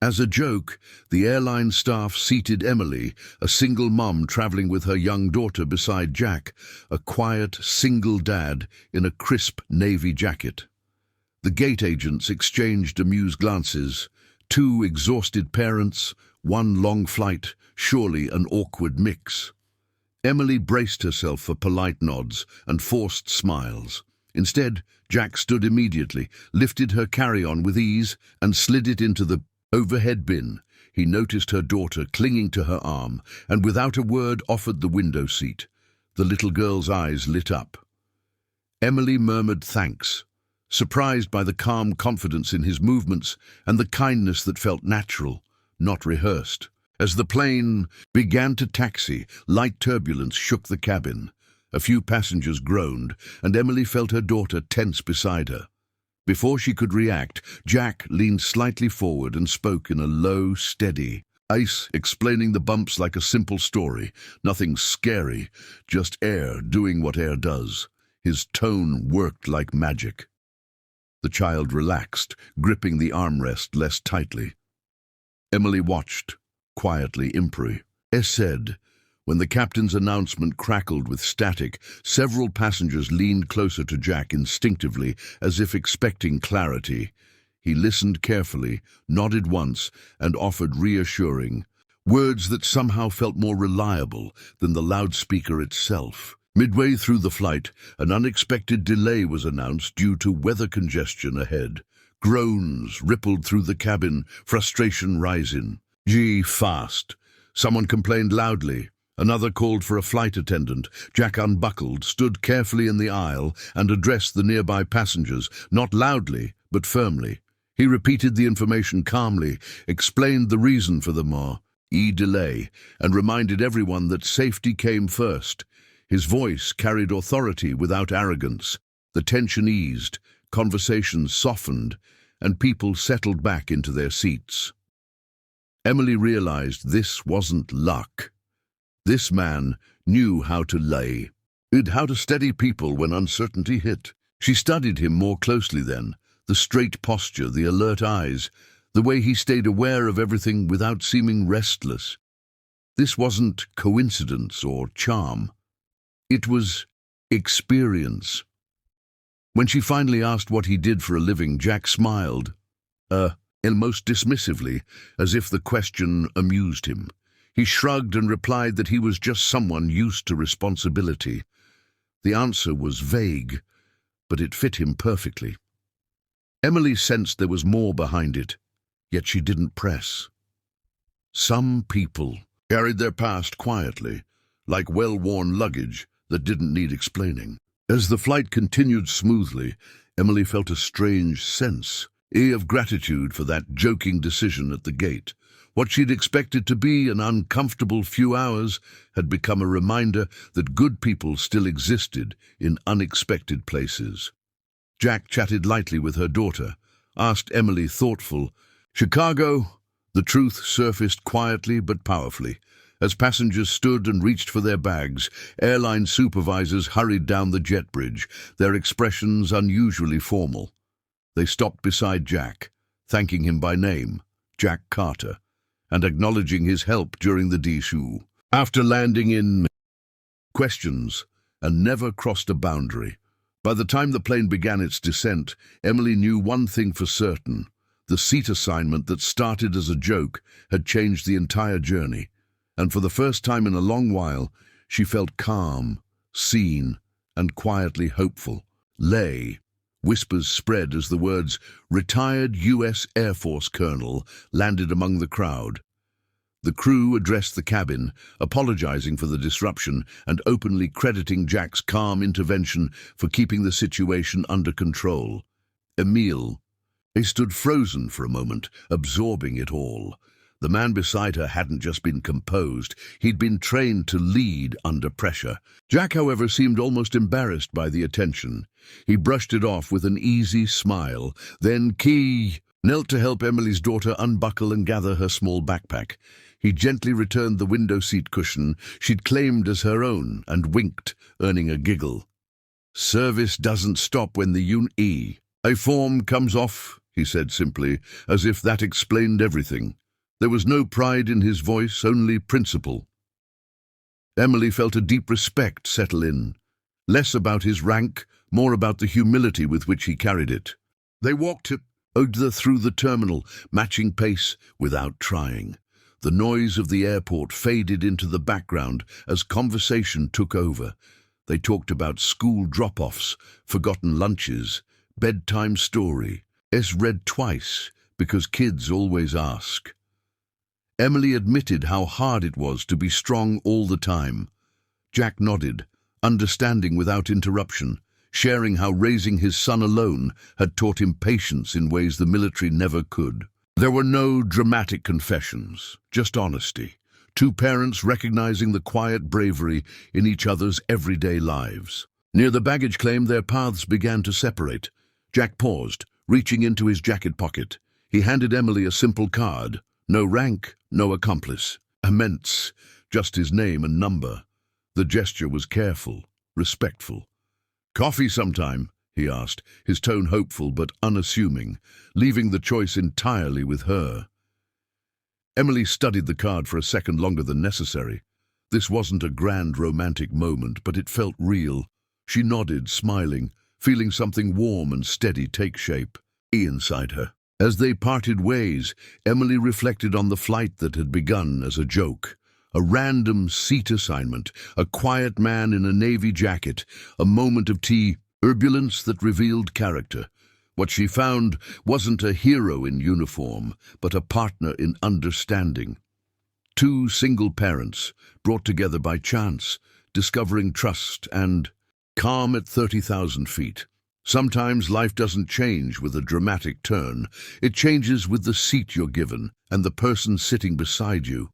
As a joke, the airline staff seated Emily, a single mum traveling with her young daughter, beside Jack, a quiet, single dad in a crisp navy jacket. The gate agents exchanged amused glances. Two exhausted parents, one long flight, surely an awkward mix. Emily braced herself for polite nods and forced smiles. Instead, Jack stood immediately, lifted her carry-on with ease, and slid it into the overhead bin. He noticed her daughter clinging to her arm, and without a word offered the window seat. The little girl's eyes lit up. Emily murmured thanks, surprised by the calm confidence in his movements and the kindness that felt natural, not rehearsed. As the plane began to taxi, light turbulence shook the cabin. A few passengers groaned, and Emily felt her daughter tense beside her. Before she could react, Jack leaned slightly forward and spoke in a low, steady voice, explaining the bumps like a simple story. Nothing scary, just air doing what air does. His tone worked like magic. The child relaxed, gripping the armrest less tightly. Emily watched, quietly impri. Said, when the captain's announcement crackled with static, several passengers leaned closer to Jack instinctively, as if expecting clarity. He listened carefully, nodded once, and offered reassuring words that somehow felt more reliable than the loudspeaker itself. Midway through the flight, an unexpected delay was announced due to weather congestion ahead. Groans rippled through the cabin, frustration rising. "Gee, fast." Someone complained loudly. Another called for a flight attendant. Jack unbuckled, stood carefully in the aisle, and addressed the nearby passengers, not loudly, but firmly. He repeated the information calmly, explained the reason for the delay, and reminded everyone that safety came first. His voice carried authority without arrogance. The tension eased, conversations softened, and people settled back into their seats. Emily realized this wasn't luck. This man knew how to lay. How to steady people when uncertainty hit. She studied him more closely then, the straight posture, the alert eyes, the way he stayed aware of everything without seeming restless. This wasn't coincidence or charm. It was experience. When she finally asked what he did for a living, Jack smiled, almost dismissively, as if the question amused him. He shrugged and replied that he was just someone used to responsibility. The answer was vague, but it fit him perfectly. Emily sensed there was more behind it, yet she didn't press. Some people carried their past quietly, like well-worn luggage that didn't need explaining. As the flight continued smoothly, Emily felt a strange sense of gratitude for that joking decision at the gate. What she'd expected to be an uncomfortable few hours had become a reminder that good people still existed in unexpected places. Jack chatted lightly with her daughter, asked Emily thoughtful, "Chicago?" The truth surfaced quietly but powerfully. As passengers stood and reached for their bags, airline supervisors hurried down the jet bridge, their expressions unusually formal. They stopped beside Jack, thanking him by name, Jack Carter, and acknowledging his help during the issue. After landing in questions, and never crossed a boundary. By the time the plane began its descent, Emily knew one thing for certain. The seat assignment that started as a joke had changed the entire journey. And for the first time in a long while, she felt calm, seen, and quietly hopeful. Whispers spread as the words "Retired U.S. Air Force Colonel" landed among the crowd. The crew addressed the cabin, apologizing for the disruption and openly crediting Jack's calm intervention for keeping the situation under control. Emile stood frozen for a moment, absorbing it all. The man beside her hadn't just been composed, he'd been trained to lead under pressure. Jack, however, seemed almost embarrassed by the attention. He brushed it off with an easy smile, then knelt to help Emily's daughter unbuckle and gather her small backpack. He gently returned the window seat cushion she'd claimed as her own and winked, earning a giggle. "Service doesn't stop when the a form comes off," he said simply, as if that explained everything. There was no pride in his voice, only principle. Emily felt a deep respect settle in, less about his rank, more about the humility with which he carried it. They walked through the terminal, matching pace without trying. The noise of the airport faded into the background as conversation took over. They talked about school drop-offs, forgotten lunches, bedtime story. Read twice, because kids always ask. Emily admitted how hard it was to be strong all the time. Jack nodded, understanding without interruption, sharing how raising his son alone had taught him patience in ways the military never could. There were no dramatic confessions, just honesty. Two parents recognizing the quiet bravery in each other's everyday lives. Near the baggage claim, their paths began to separate. Jack paused, reaching into his jacket pocket. He handed Emily a simple card. No rank, no accomplice. Immense, just his name and number. The gesture was careful, respectful. "Coffee sometime?" he asked, his tone hopeful but unassuming, leaving the choice entirely with her. Emily studied the card for a second longer than necessary. This wasn't a grand romantic moment, but it felt real. She nodded, smiling, feeling something warm and steady take shape inside her. As they parted ways, Emily reflected on the flight that had begun as a joke. A random seat assignment, a quiet man in a navy jacket, a moment of turbulence that revealed character. What she found wasn't a hero in uniform, but a partner in understanding. Two single parents, brought together by chance, discovering trust and calm at 30,000 feet. Sometimes life doesn't change with a dramatic turn. It changes with the seat you're given and the person sitting beside you.